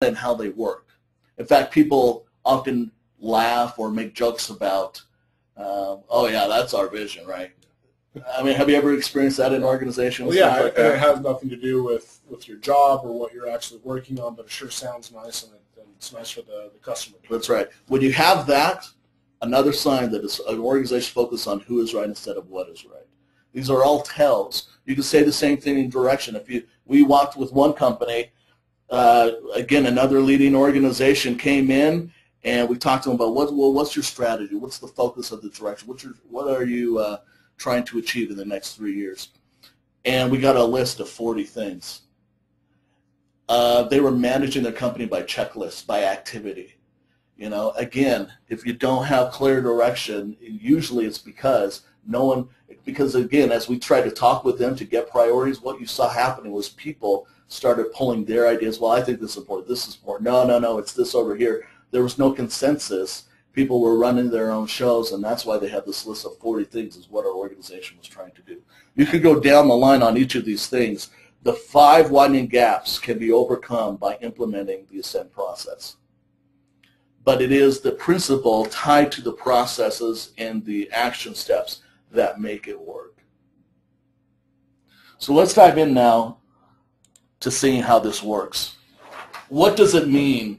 and how they work. In fact, people often laugh or make jokes about, oh yeah, that's our vision, right? I mean, have you ever experienced that in organizations? Well, yeah, and it has nothing to do with your job or what you're actually working on, but it sure sounds nice, and it's nice for the customer. That's right. When you have that, another sign that it's an organization focused on who is right instead of what is right. These are all tells. You can say the same thing in direction. We walked with one company, again, another leading organization came in, and we talked to them about what's your strategy? What's the focus of the direction? What are you trying to achieve in the next 3 years? And we got a list of 40 things. They were managing their company by checklist, by activity. You know, again, if you don't have clear direction, usually it's because again, as we tried to talk with them to get priorities, what you saw happening was people started pulling their ideas. Well, I think this is important. This is important. No, it's this over here. There was no consensus. People were running their own shows, and that's why they had this list of 40 things is what our organization was trying to do. You could go down the line on each of these things. The 5 widening gaps can be overcome by implementing the Ascent process. But it is the principle tied to the processes and the action steps that make it work. So let's dive in now to seeing how this works. What does it mean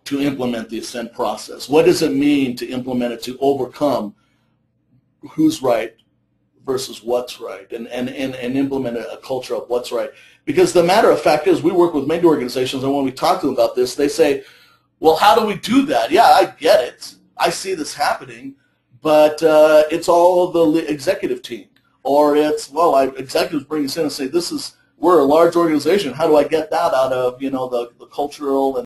to implement the Ascent process? What does it mean to implement it to overcome who's right versus what's right and implement a culture of what's right? Because the matter of fact is we work with many organizations, and when we talk to them about this, they say, well, how do we do that? Yeah, I get it. I see this happening, but it's all the executive team. Or it's, well, executives bring us in and say, we're a large organization. How do I get that out of, the cultural and